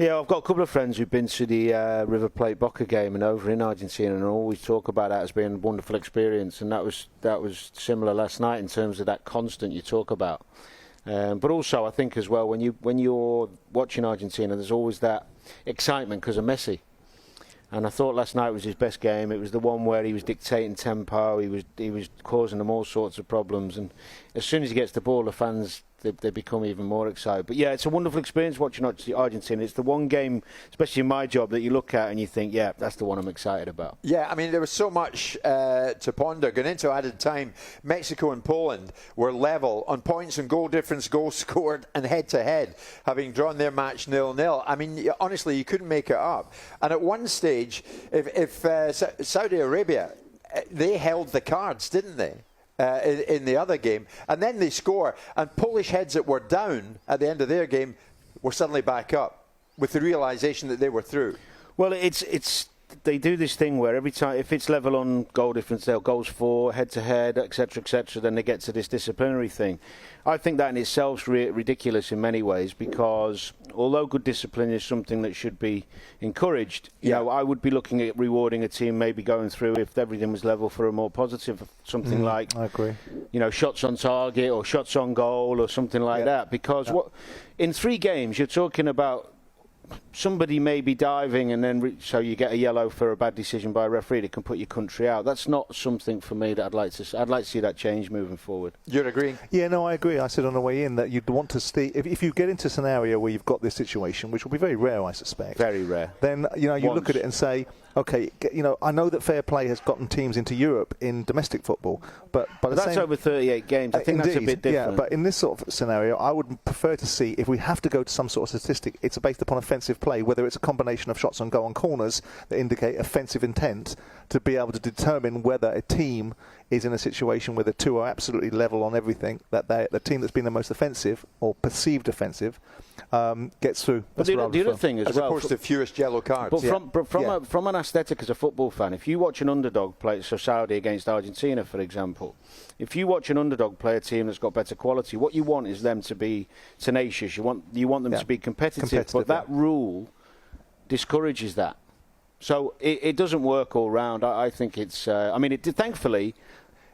Yeah, I've got a couple of friends who've been to the River Plate Boca game and over in Argentina, and always talk about that as being a wonderful experience. And that was similar last night in terms of that constant you talk about. But also, I think as well, when you're watching Argentina, there's always that excitement because of Messi. And I thought last night was his best game. It was the one where he was dictating tempo. He was causing them all sorts of problems. And as soon as he gets the ball, the fans they become even more excited. But yeah, it's a wonderful experience watching Argentina. It's the one game, especially in my job, that you look at and you think, yeah, that's the one I'm excited about. Yeah, I mean, there was so much to ponder. Going into added time, Mexico and Poland were level on points and goal difference, goals scored and head-to-head, having drawn their match 0-0. I mean, honestly, you couldn't make it up. And at one stage, if Saudi Arabia, they held the cards, didn't they? In the other game, and then they score, and Polish heads that were down at the end of their game were suddenly back up with the realisation that they were through. Well, they do this thing where every time, if it's level on goal difference, they'll goals for, head-to-head, etc., then they get to this disciplinary thing. I think that in itself is ridiculous in many ways, because although good discipline is something that should be encouraged, you know, I would be looking at rewarding a team maybe going through, if everything was level, for a more positive, something like, I agree, you know, shots on target or shots on goal or something like that. Because in 3 games, you're talking about somebody may be diving and then so you get a yellow for a bad decision by a referee that can put your country out. That's not something for me that I'd like to see that change moving forward. You're agreeing? Yeah, no, I agree. I said on the way in that you'd want to see, if you get into a scenario where you've got this situation, which will be very rare, I suspect. Very rare. Then, you know, you look at it and say, okay, you know, I know that fair play has gotten teams into Europe in domestic football, but that's over 38 games. I think that's a bit different. Yeah, but in this sort of scenario, I would prefer to see, if we have to go to some sort of statistic, it's based upon offensive play, whether it's a combination of shots on goal and corners that indicate offensive intent, to be able to determine whether a team is in a situation where the two are absolutely level on everything, that the team that's been the most offensive or perceived offensive gets through. But the other thing as opposed to fewest yellow cards. But from an aesthetic as a football fan, if you watch an underdog play, so Saudi against Argentina, for example, if you watch an underdog play a team that's got better quality, what you want is them to be tenacious. You want them to be competitive. But that rule discourages that. So it doesn't work all round. I think it's. Thankfully,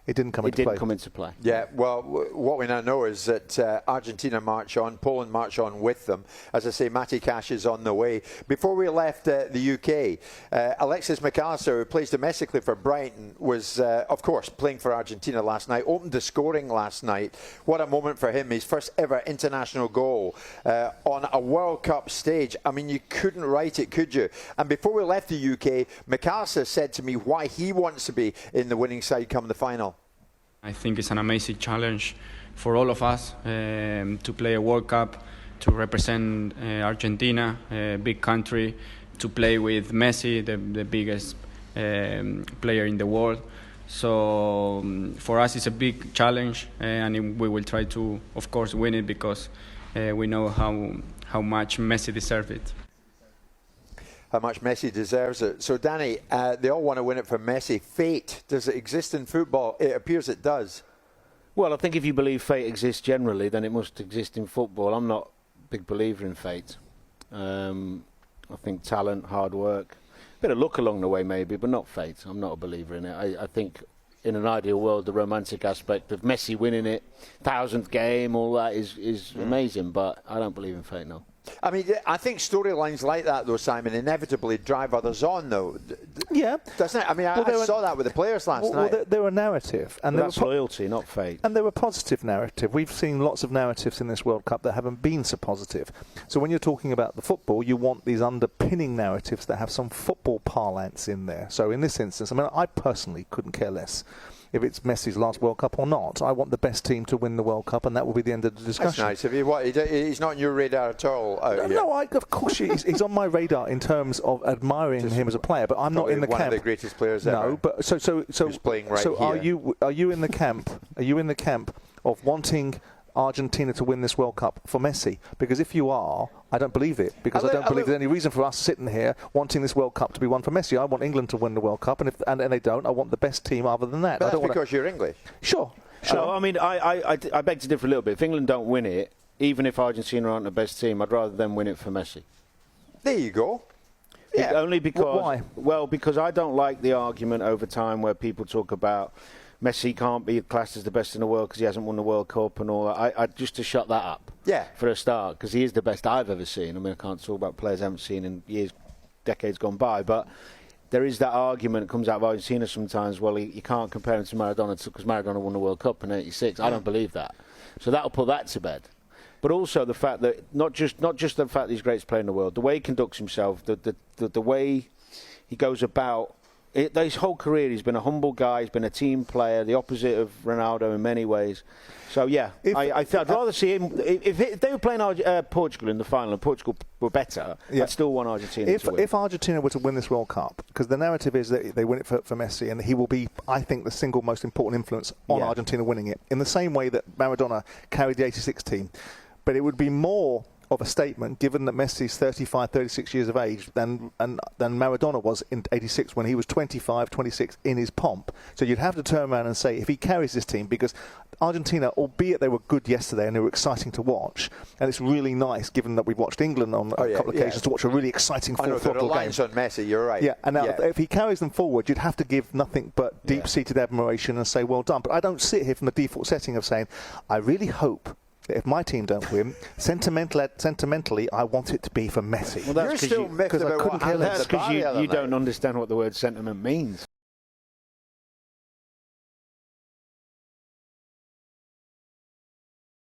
it didn't come into play. Yeah, well, what we now know is that Argentina march on, Poland march on with them. As I say, Matty Cash is on the way. Before we left the UK, Alexis McAllister, who plays domestically for Brighton, was, of course, playing for Argentina last night, opened the scoring last night. What a moment for him, his first ever international goal on a World Cup stage. I mean, you couldn't write it, could you? And before we left the UK, McAllister said to me why he wants to be in the winning side come the final. I think it's an amazing challenge for all of us to play a World Cup, to represent Argentina, a big country, to play with Messi, the biggest player in the world. So for us it's a big challenge, and we will try to, of course, win it, because we know how much Messi deserves it. How much Messi deserves it. So, Danny, they all want to win it for Messi. Fate, does it exist in football? It appears it does. Well, I think if you believe fate exists generally, then it must exist in football. I'm not a big believer in fate. I think talent, hard work, a bit of luck along the way maybe, but not fate. I'm not a believer in it. I think in an ideal world, the romantic aspect of Messi winning it, 1,000th game, all that is amazing, but I don't believe in fate, no. I mean, I think storylines like that, though, Simon, inevitably drive others on, though. Yeah. Doesn't it? I mean, I saw that with the players last night. Well, they're a narrative. And that's loyalty, not fate. And they're a positive narrative. We've seen lots of narratives in this World Cup that haven't been so positive. So when you're talking about the football, you want these underpinning narratives that have some football parlance in there. So in this instance, I mean, I personally couldn't care less if it's Messi's last World Cup or not. I want the best team to win the World Cup, and that will be the end of the discussion. That's nice. He's not on your radar at all out here. No, of course he's on my radar in terms of admiring him as a player, but I'm not in the camp. One of the greatest players ever. No, but so who's playing right so here. are you in the camp? Are you in the camp of wanting Argentina to win this World Cup for Messi? Because if you are, I don't believe it, because I don't believe there's any reason for us sitting here wanting this World Cup to be won for Messi. I want England to win the World Cup, and if they don't, I want the best team other than that. But that's because you're English. Sure. No, I mean, I beg to differ a little bit. If England don't win it, even if Argentina aren't the best team, I'd rather them win it for Messi. There you go. Yeah. Only because... Why? Well, because I don't like the argument over time where people talk about Messi can't be classed as the best in the world because he hasn't won the World Cup and all that. I just to shut that up. Yeah. For a start, because he is the best I've ever seen. I mean, I can't talk about players I haven't seen in years, decades gone by, but there is that argument that comes out of Argentina sometimes. Well, you can't compare him to Maradona because Maradona won the World Cup in '86. I don't believe that. So that'll put that to bed. But also the fact that not just the fact that he's the greatest player in the world, the way he conducts himself, the way he goes about his whole career, he's been a humble guy. He's been a team player, the opposite of Ronaldo in many ways. So yeah, I'd rather see him. If they were playing Portugal in the final and Portugal were better, I'd still want Argentina to win. If Argentina were to win this World Cup, because the narrative is that they win it for Messi, and he will be, I think, the single most important influence on Argentina winning it, in the same way that Maradona carried the '86 team. But it would be more of a statement, given that Messi's 35, 36 years of age, than Maradona was in '86 when he was 25, 26 in his pomp. So you'd have to turn around and say, if he carries this team, because Argentina, albeit they were good yesterday and they were exciting to watch, and it's really nice, given that we've watched England on a couple of occasions, to watch a really exciting full-throttle game. Reliance on Messi, you're right. Yeah, and now if he carries them forward, you'd have to give nothing but deep-seated admiration and say, well done. But I don't sit here from the default setting of saying, I really hope if my team don't win, sentimentally, I want it to be for Messi. Well, that's You're still miffed about what happened. That's because you don't understand what the word sentiment means.